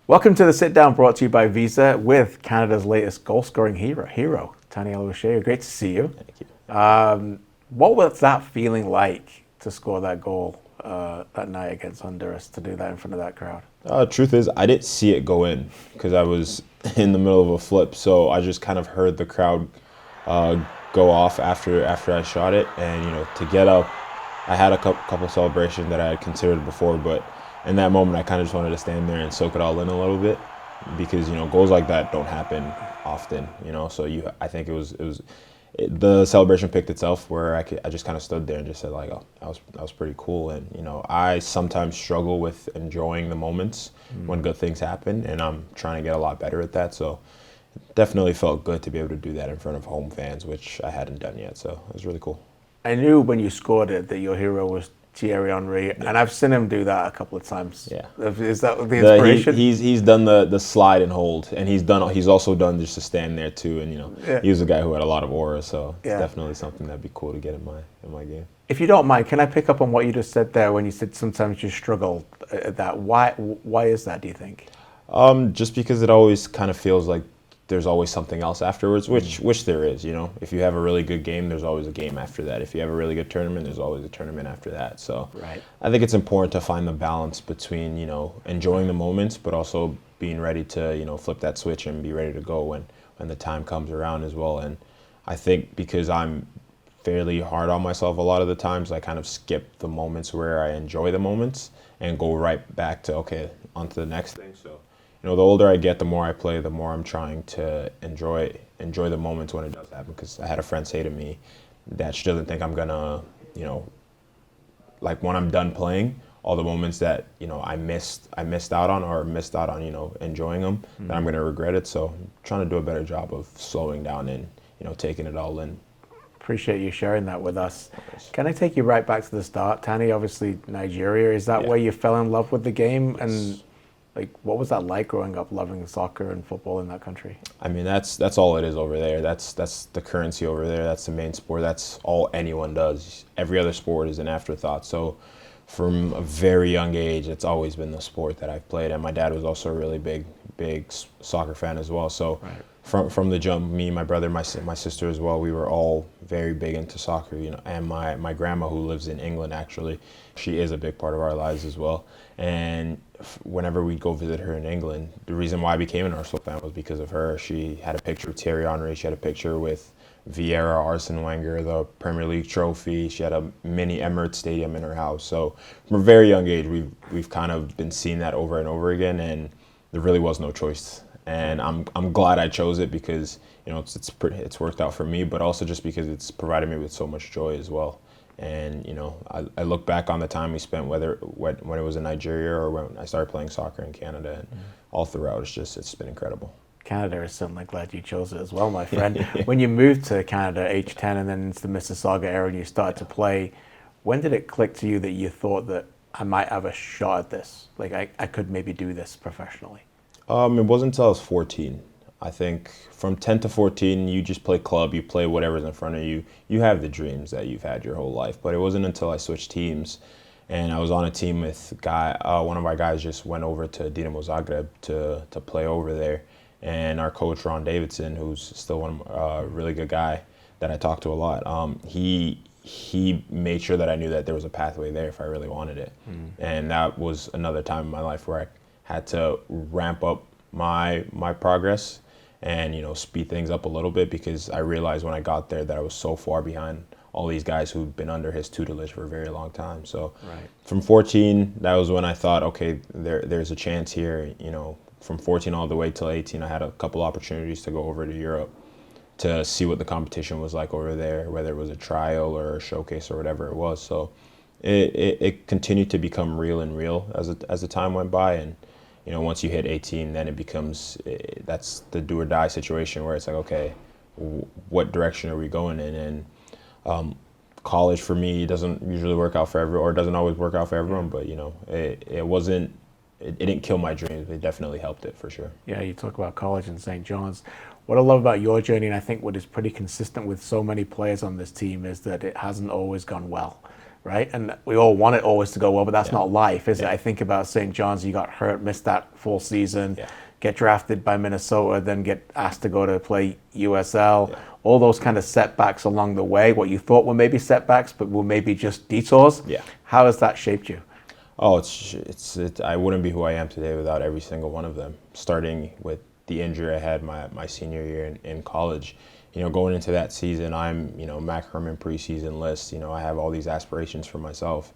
Welcome to the sit down brought to you by Visa with Canada's latest goal scoring hero, Tani Oluwaseyi. Great to see you. Thank you. What was that feeling like to score that goal that night against Honduras, to do that in front of that crowd? Truth is, I didn't see it go in because I was in the middle of a flip. So I just kind of heard the crowd go off after I shot it, and to get up, I had a couple celebrations that I had considered before, but in that moment, I kind of just wanted to stand there and soak it all in a little bit because goals like that don't happen often. So I think the celebration picked itself where I just kind of stood there and just said like, oh, that was pretty cool. And I sometimes struggle with enjoying the moments when good things happen, and I'm trying to get a lot better at that. So it definitely felt good to be able to do that in front of home fans, which I hadn't done yet. So it was really cool. I knew when you scored it that your hero was Thierry Henry, and I've seen him do that a couple of times. Yeah, is that the inspiration? He's done the slide and hold, and he's also done just to stand there too. And he was a guy who had a lot of aura, so it's definitely something that'd be cool to get in my game. If you don't mind, can I pick up on what you just said there when you said sometimes you struggle at that? Why is that, do you think? Just because it always kind of feels like there's always something else afterwards, which there is. If you have a really good game, there's always a game after that. If you have a really good tournament, there's always a tournament after that. So right. I think it's important to find the balance between enjoying the moments, but also being ready to flip that switch and be ready to go when the time comes around as well. And I think because I'm fairly hard on myself a lot of the times, I kind of skip the moments where I enjoy the moments and go right back to on to the next thing. So the older I get, the more I play, the more I'm trying to enjoy the moments when it does happen. Because I had a friend say to me that she doesn't think I'm gonna, like when I'm done playing, all the moments that I missed out on enjoying them, that I'm gonna regret it. So I'm trying to do a better job of slowing down and taking it all in. Appreciate you sharing that with us. Can I take you right back to the start, Tani? Obviously, Nigeria. Is that where you fell in love with the game? And what was that like growing up loving soccer and football in that country? I mean, that's all it is over there. That's the currency over there. That's the main sport. That's all anyone does. Every other sport is an afterthought. So from a very young age, it's always been the sport that I've played. And my dad was also a really big soccer fan as well. So from the jump, me, my brother, my sister as well, we were all very big into soccer. And my grandma, who lives in England, actually, she is a big part of our lives as well. And whenever we'd go visit her in England, the reason why I became an Arsenal fan was because of her. She had a picture of Thierry Henry. She had a picture with Vieira, Arsene Wenger, the Premier League trophy. She had a mini Emirates Stadium in her house. So from a very young age, we've kind of been seeing that over and over again, and there really was no choice. And I'm glad I chose it because it's worked out for me, but also just because it's provided me with so much joy as well. And I look back on the time we spent, when it was in Nigeria or when I started playing soccer in Canada, and all throughout, it's been incredible. Canada is certainly glad you chose it as well, my friend. When you moved to Canada, age 10, and then into the Mississauga era, and you started to play, when did it click to you that you thought that I might have a shot at this? Like I could maybe do this professionally? It wasn't until I was 14. I think from 10 to 14, you just play club, you play whatever's in front of you. You have the dreams that you've had your whole life. But it wasn't until I switched teams and I was on a team with one of our guys just went over to Dinamo Zagreb to play over there. And our coach, Ron Davidson, who's still a really good guy that I talk to a lot, he made sure that I knew that there was a pathway there if I really wanted it. And that was another time in my life where I had to ramp up my progress and speed things up a little bit, because I realized when I got there that I was so far behind all these guys who'd been under his tutelage for a very long time. So from 14, that was when I thought, okay, there's a chance here. From 14 all the way till 18, I had a couple opportunities to go over to Europe to see what the competition was like over there, whether it was a trial or a showcase or whatever it was. So it continued to become real as the time went by. And once you hit 18, then it becomes, that's the do or die situation where it's like, okay, what direction are we going in? And college for me doesn't usually work out for everyone, or doesn't always work out for everyone, but it didn't kill my dreams. It definitely helped it for sure. Yeah, you talk about college in St. John's. What I love about your journey, and I think what is pretty consistent with so many players on this team, is that it hasn't always gone well. right? And we all want it always to go well, but that's not life, is it? Yeah. I think about St. John's, you got hurt, missed that full season, Yeah. get drafted by Minnesota, then get asked to go to play USL, Yeah. all those kind of setbacks along the way, what you thought were maybe setbacks, but were maybe just detours. Yeah. How has that shaped you? Oh, I wouldn't be who I am today without every single one of them. Starting with the injury I had my senior year in college. Going into that season, I'm, Mac Herman preseason list. I have all these aspirations for myself.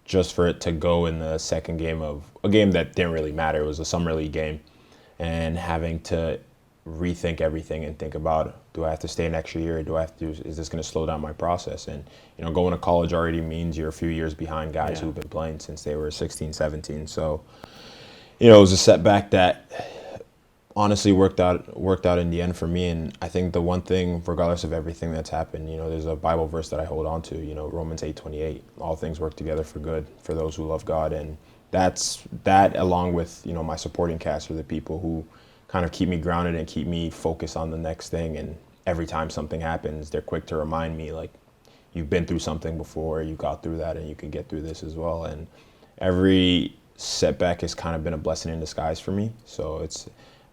Just for it to go in the second game of a game that didn't really matter. It was a summer league game. And having to rethink everything and think about, do I have to stay an extra year? Is this going to slow down my process? And, going to college already means you're a few years behind guys who've been playing since they were 16, 17. So, it was a setback that honestly worked out in the end for me. And I think the one thing, regardless of everything that's happened, there's a Bible verse that I hold on to, Romans 8:28, all things work together for good for those who love God. And that along with, my supporting cast are the people who kind of keep me grounded and keep me focused on the next thing. And every time something happens, they're quick to remind me, like, you've been through something before, you got through that, and you can get through this as well. And every setback has kind of been a blessing in disguise for me. So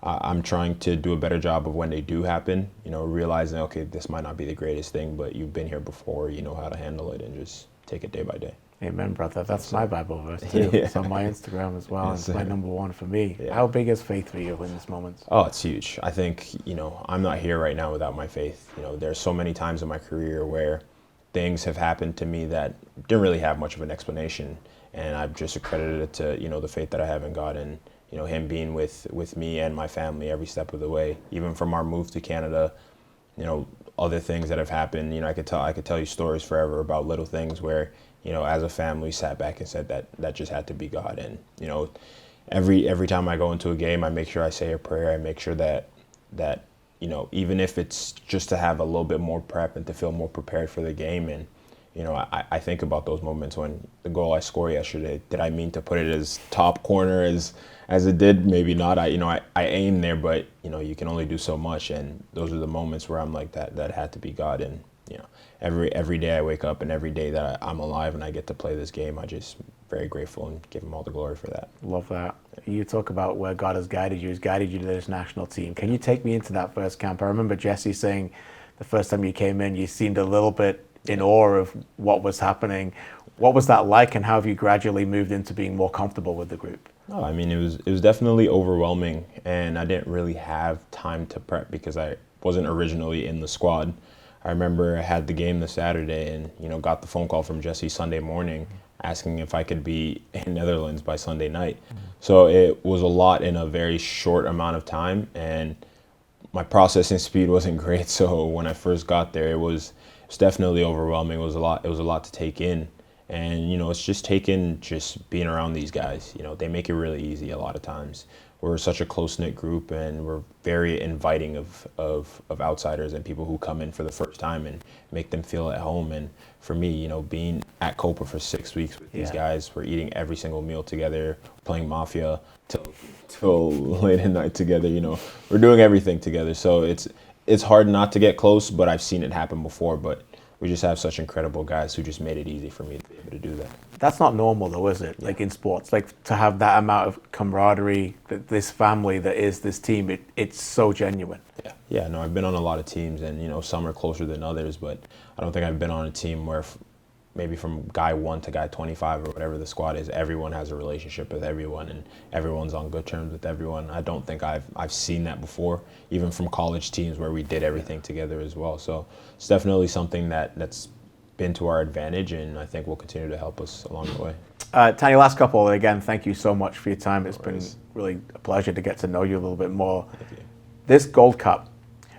I'm trying to do a better job of when they do happen, realizing, okay, this might not be the greatest thing, but you've been here before, you know how to handle it, and just take it day by day. Amen, brother. That's my Bible verse too. Yeah. It's on my Instagram as well. Yes, It's my sir. number one for me. Yeah. How big is faith for you in this moment? Oh, it's huge. I think, I'm not here right now without my faith. There's so many times in my career where things have happened to me that didn't really have much of an explanation. And I've just accredited it to, the faith that I have in God and, him being with me and my family every step of the way. Even from our move to Canada, other things that have happened, I could tell you stories forever about little things where, as a family we sat back and said that just had to be God. And, every time I go into a game, I make sure I say a prayer. I make sure that even if it's just to have a little bit more prep and to feel more prepared for the game. And, I think about those moments when the goal I scored yesterday, did I mean to put it as top corner as it did? Maybe not. I aimed there, but, you can only do so much. And those are the moments where I'm like, that had to be God. And, every day I wake up and every day that I'm alive and I get to play this game, I just very grateful and give him all the glory for that. Love that. You talk about where God has guided you. He's guided you to this national team. Can you take me into that first camp? I remember Jesse saying the first time you came in, you seemed a little bit in awe of what was happening. What was that like, and how have you gradually moved into being more comfortable with the group? Oh, I mean, it was definitely overwhelming, and I didn't really have time to prep because I wasn't originally in the squad. I remember I had the game this Saturday and, got the phone call from Jesse Sunday morning asking if I could be in Netherlands by Sunday night. So it was a lot in a very short amount of time, and my processing speed wasn't great. So when I first got there, it was definitely overwhelming. It was a lot to take in. And, it's just being around these guys. They make it really easy a lot of times. We're such a close-knit group, and we're very inviting of outsiders and people who come in for the first time and make them feel at home. And for me, being at Copa for 6 weeks with these guys, we're eating every single meal together, playing Mafia till late at night together. We're doing everything together. So it's hard not to get close, but I've seen it happen before. But we just have such incredible guys who just made it easy for me to be able to do that. That's not normal though, is it? Like in sports, like to have that amount of camaraderie, this family that is this team, it's so genuine. Yeah, no, I've been on a lot of teams, and some are closer than others, but I don't think I've been on a team where maybe from guy 1 to guy 25 or whatever the squad is, everyone has a relationship with everyone and everyone's on good terms with everyone. I don't think I've seen that before, even from college teams where we did everything together as well. So it's definitely something that's been to our advantage, and I think will continue to help us along the way. Tani, last couple, again, thank you so much for your time. It's been really a pleasure to get to know you a little bit more. This Gold Cup,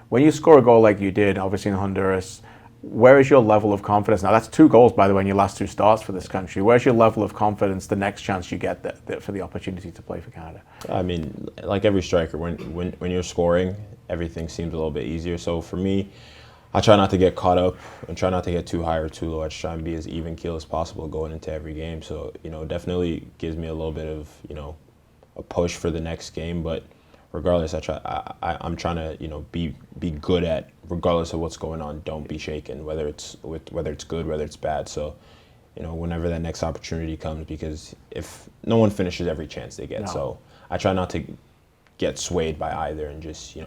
when you score a goal like you did, obviously in Honduras, where is your level of confidence? Now, that's 2 goals, by the way, in your last 2 starts for this country. Where's your level of confidence the next chance you get for the opportunity to play for Canada? I mean, like every striker, when you're scoring, everything seems a little bit easier. So for me, I try not to get caught up and try not to get too high or too low. I just try and be as even keel as possible going into every game. So, definitely gives me a little bit of, a push for the next game. But regardless, I'm trying to, be good at, regardless of what's going on, don't be shaken, whether it's good, whether it's bad. So whenever that next opportunity comes, because if no one finishes every chance they get. No. So I try not to get swayed by either, and just,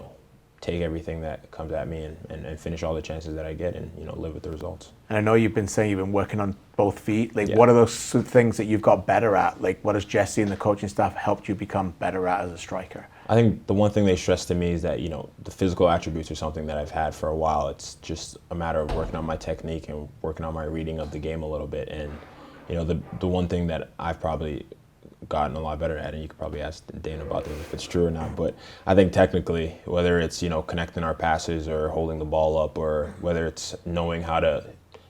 take everything that comes at me and finish all the chances that I get, and, live with the results. And I know you've been saying you've been working on both feet. Like, Yeah. what are those things that you've got better at? Like, what has Jesse and the coaching staff helped you become better at as a striker? I think the one thing they stress to me is that, the physical attributes are something that I've had for a while. It's just a matter of working on my technique and working on my reading of the game a little bit. And, the one thing that I've probably gotten a lot better at, and you could probably ask Dane about this if it's true or not, but I think technically, whether it's, connecting our passes or holding the ball up, or whether it's knowing how to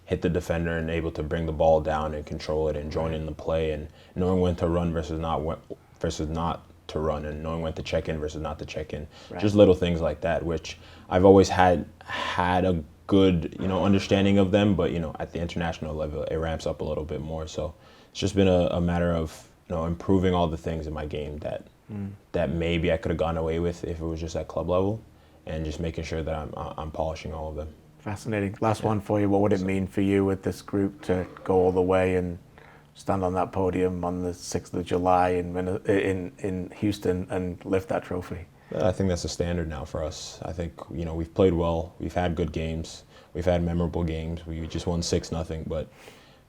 hit the defender and able to bring the ball down and control it and join in the play, and knowing when to run versus not to run, and knowing when to check in versus not to check in. Right. Just little things like that, which I've always had a good, understanding of them, but, at the international level, it ramps up a little bit more. So it's just been a matter of, improving all the things in my game that maybe I could have gone away with if it was just at club level, and just making sure that I'm polishing all of them. Fascinating. Last one for you. What would it mean for you with this group to go all the way and stand on that podium on the 6th of July in Houston and lift that trophy? I think that's a standard now for us. I think, we've played well. We've had good games. We've had memorable games. We just won 6-0, but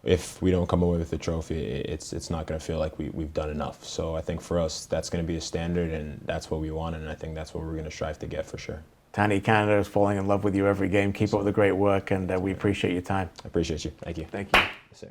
if we don't come away with the trophy, it's not going to feel like we've done enough. So I think for us, that's going to be a standard, and that's what we want, and I think that's what we're going to strive to get for sure. Tani, Canada is falling in love with you every game. Keep up the great work, and we appreciate your time. I appreciate you. Thank you. Thank you. Yes, sir.